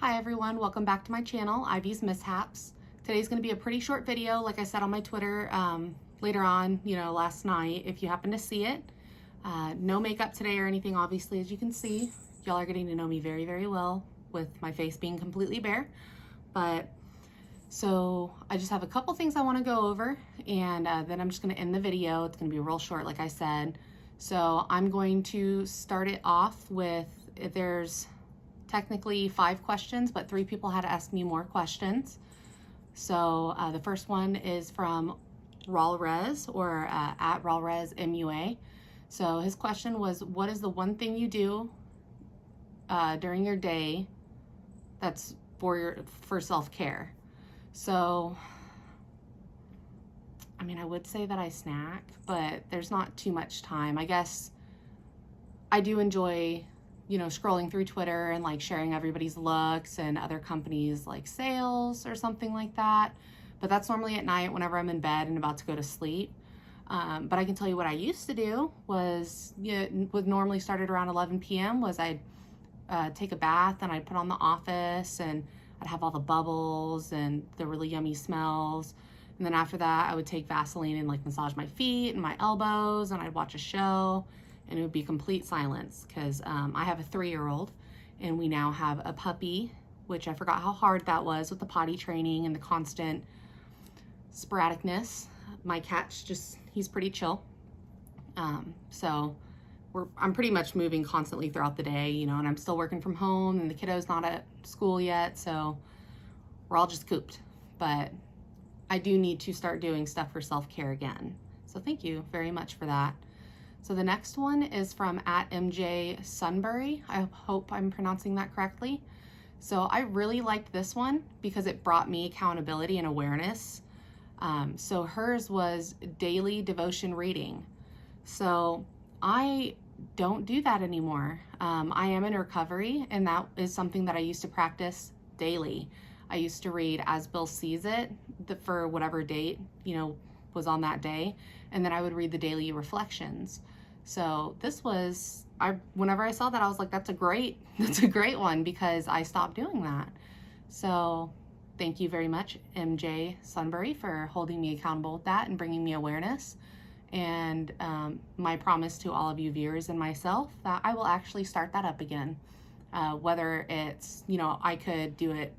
Hi everyone, welcome back to my channel, Ivy's Mishaps. Today's going to be a pretty short video, like I said on my Twitter later on, last night, if you happen to see it. No makeup today or anything, obviously, as you can see. Y'all are getting to know me very, very well with my face being completely bare. So I just have a couple things I want to go over, and then I'm just going to end the video. It's going to be real short, like I said. So I'm going to start it off with, there's technically 5 questions, but 3 people had to ask me more questions. So the first one is from Ralrez, or at Ralrez MUA. So his question was, what is the one thing you do during your day that's for self-care? So, I mean, I would say that I snack, but there's not too much time. I guess I do enjoy scrolling through Twitter and like sharing everybody's looks and other companies like sales or something like that. But that's normally at night whenever I'm in bed and about to go to sleep. But I can tell you what I used to do was, would normally start at around 11 p.m. was I'd take a bath and I'd put on The Office and I'd have all the bubbles and the really yummy smells. And then after that, I would take Vaseline and like massage my feet and my elbows, and I'd watch a show. And it would be complete silence because I have a 3-year-old and we now have a puppy, which I forgot how hard that was with the potty training and the constant sporadicness. My cat's he's pretty chill. So I'm pretty much moving constantly throughout the day, and I'm still working from home and the kiddo's not at school yet. So we're all just cooped, but I do need to start doing stuff for self-care again. So thank you very much for that. So the next one is from at MJ Sunbury. I hope I'm pronouncing that correctly. So I really liked this one because it brought me accountability and awareness. So hers was daily devotion reading. So I don't do that anymore. I am in recovery, and that is something that I used to practice daily. I used to read As Bill Sees It for whatever date, was on that day. And then I would read the daily reflections. So this was, whenever I saw that, I was like, that's a great one, because I stopped doing that. So thank you very much, MJ Sunbury, for holding me accountable with that and bringing me awareness. And my promise to all of you viewers and myself that I will actually start that up again. Whether it's, I could do it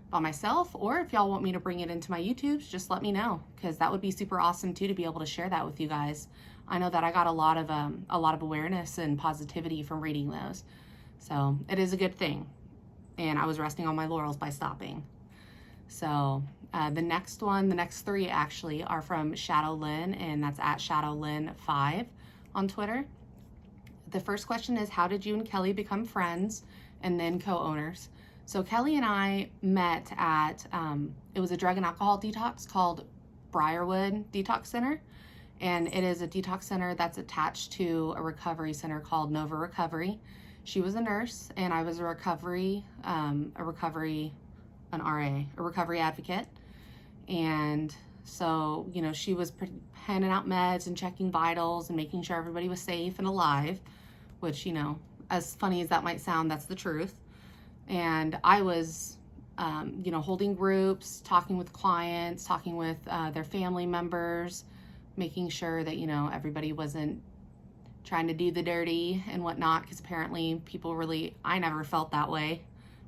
by myself, or if y'all want me to bring it into my YouTubes, just let me know, because that would be super awesome too, to be able to share that with you guys. I know that I got a lot of awareness and positivity from reading those. So it is a good thing. And I was resting on my laurels by stopping. So the next 3 actually are from Shadow Lynn, and that's at ShadowLynn5 on Twitter. The first question is, how did you and Kelly become friends and then co-owners? So Kelly and I met at, it was a drug and alcohol detox called Briarwood Detox Center. And it is a detox center that's attached to a recovery center called Nova Recovery. She was a nurse and I was a recovery advocate. And so, she was handing out meds and checking vitals and making sure everybody was safe and alive, which, as funny as that might sound, that's the truth. And I was, holding groups, talking with clients, talking with their family members, making sure that, everybody wasn't trying to do the dirty and whatnot, because apparently I never felt that way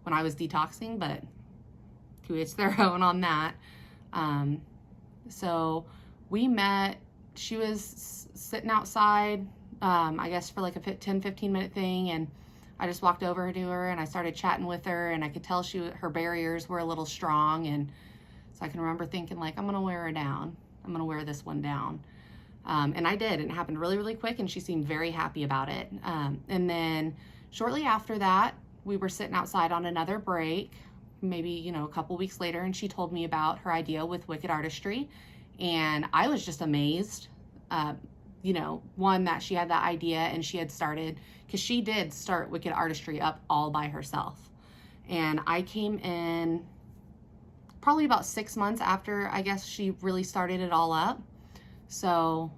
when I was detoxing, but to each their own on that. So we met, she was sitting outside, I guess for like a 10-15 minute thing, and I just walked over to her and I started chatting with her, and I could tell her barriers were a little strong. And so I can remember thinking, like, I'm going to wear her down. I'm going to wear this one down. And I did, and it happened really, really quick, and she seemed very happy about it. And then shortly after that, we were sitting outside on another break, maybe, a couple weeks later, and she told me about her idea with Wicked Artistry. And I was just amazed, one, that she had that idea and she had started, because she did start Wicked Artistry up all by herself. And I came in probably about 6 months after, I guess, she really started it all up. So,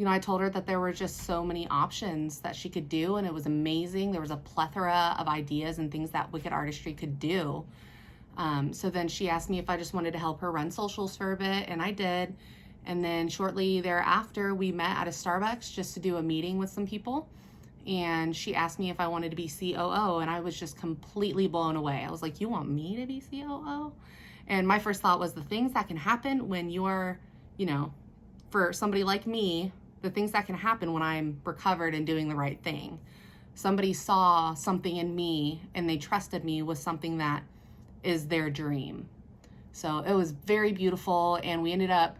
I told her that there were just so many options that she could do, and it was amazing. There was a plethora of ideas and things that Wicked Artistry could do. So then she asked me if I just wanted to help her run socials for a bit, and I did. And then shortly thereafter, we met at a Starbucks just to do a meeting with some people. And she asked me if I wanted to be COO, and I was just completely blown away. I was like, you want me to be COO? And my first thought was the things that can happen when you're, for somebody like me, the things that can happen when I'm recovered and doing the right thing. Somebody saw something in me and they trusted me with something that is their dream. So it was very beautiful, and we ended up,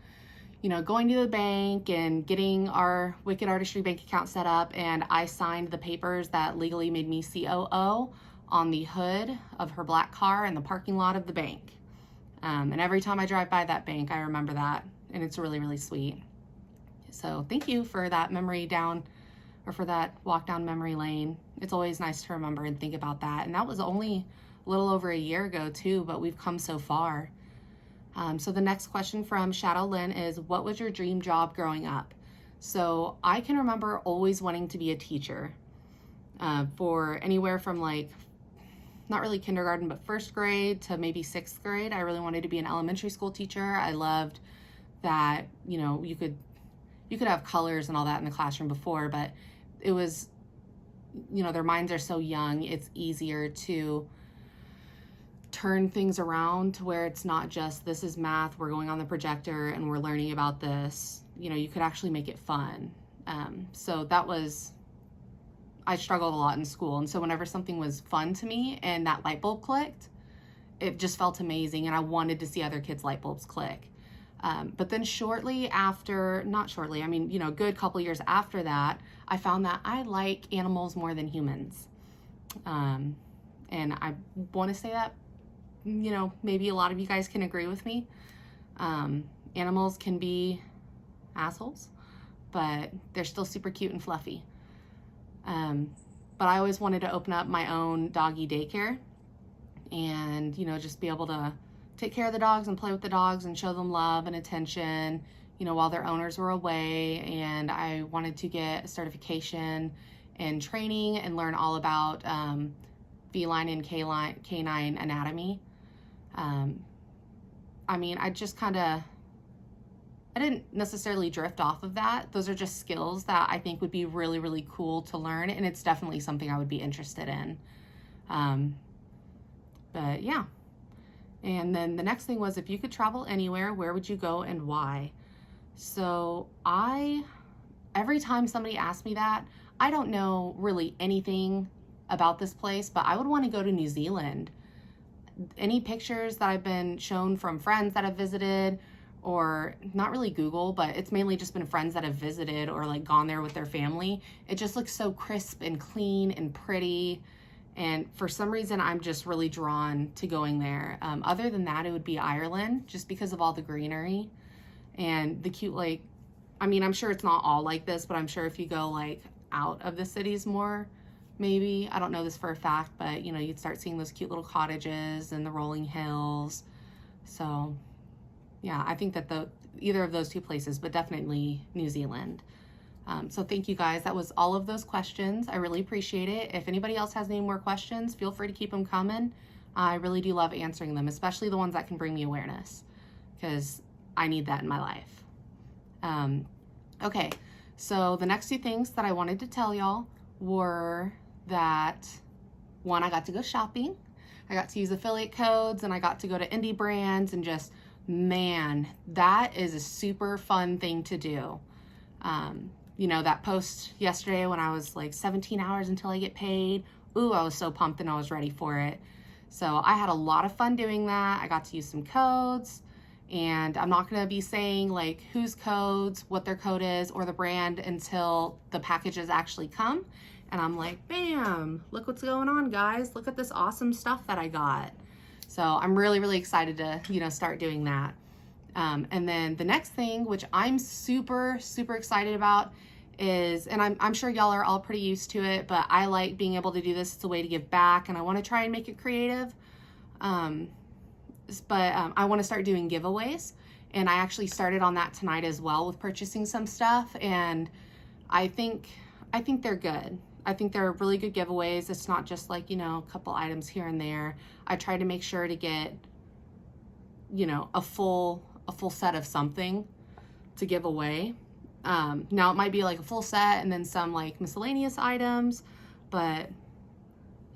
going to the bank and getting our Wicked Artistry bank account set up, and I signed the papers that legally made me COO on the hood of her black car in the parking lot of the bank. And every time I drive by that bank, I remember that, and it's really, really sweet. So thank you for that for that walk down memory lane. It's always nice to remember and think about that. And that was only a little over a year ago too, but we've come so far. So the next question from Shadow Lynn is, what was your dream job growing up? So I can remember always wanting to be a teacher for anywhere from not really kindergarten, but first grade to maybe sixth grade. I really wanted to be an elementary school teacher. I loved that, you could have colors and all that in the classroom before, but it was, their minds are so young. It's easier to turn things around to where it's not just, this is math, we're going on the projector and we're learning about this. You could actually make it fun. So I struggled a lot in school. And so whenever something was fun to me and that light bulb clicked, it just felt amazing. And I wanted to see other kids' light bulbs click. But then good couple years after that, I found that I like animals more than humans. And I want to say that, maybe a lot of you guys can agree with me. Animals can be assholes, but they're still super cute and fluffy. But I always wanted to open up my own doggy daycare and, just be able to take care of the dogs and play with the dogs and show them love and attention, while their owners were away. And I wanted to get a certification and training and learn all about feline and canine anatomy. I didn't necessarily drift off of that. Those are just skills that I think would be really, really cool to learn. And it's definitely something I would be interested in. But yeah. And then the next thing was, if you could travel anywhere, where would you go and why? So every time somebody asks me that, I don't know really anything about this place, but I would want to go to New Zealand. Any pictures that I've been shown from friends that have visited, or not really Google, but it's mainly just been friends that have visited or gone there with their family. It just looks so crisp and clean and pretty. And for some reason, I'm just really drawn to going there. Other than that, it would be Ireland, just because of all the greenery and the cute, I'm sure it's not all like this, but I'm sure if you go out of the cities more, maybe, I don't know this for a fact, but you'd start seeing those cute little cottages and the rolling hills. So yeah, I think that either of those two places, but definitely New Zealand. So thank you guys. That was all of those questions. I really appreciate it. If anybody else has any more questions, feel free to keep them coming. I really do love answering them, especially the ones that can bring me awareness, because I need that in my life. Okay, so the next two things that I wanted to tell y'all were that, one, I got to go shopping. I got to use affiliate codes, and I got to go to indie brands, and just, man, that is a super fun thing to do. That post yesterday when I was 17 hours until I get paid. Ooh, I was so pumped and I was ready for it. So I had a lot of fun doing that. I got to use some codes, and I'm not going to be saying whose codes, what their code is, or the brand until the packages actually come. And I'm like, bam, look what's going on, guys. Look at this awesome stuff that I got. So I'm really, really excited to, start doing that. And then the next thing, which I'm super, super excited about, is, and I'm sure y'all are all pretty used to it, but I like being able to do this. It's a way to give back, and I want to try and make it creative. But I want to start doing giveaways. And I actually started on that tonight as well with purchasing some stuff, and I think they're good. I think they're really good giveaways. It's not just like, you know, a couple items here and there. I try to make sure to get, you know, a full set of something to give away. Now it might be like a full set and then some like miscellaneous items, but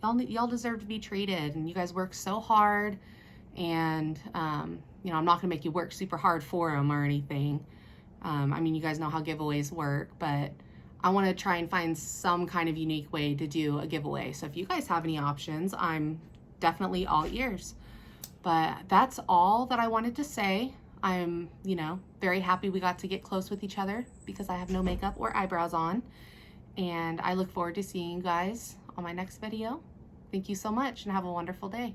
y'all deserve to be treated, and you guys work so hard, and you know, I'm not gonna make you work super hard for them or anything. I mean, you guys know how giveaways work, but I want to try and find some kind of unique way to do a giveaway. So if you guys have any options, I'm definitely all ears. But that's all that I wanted to say. I'm, you know, very happy we got to get close with each other because I have no makeup or eyebrows on. And I look forward to seeing you guys on my next video. Thank you so much and have a wonderful day.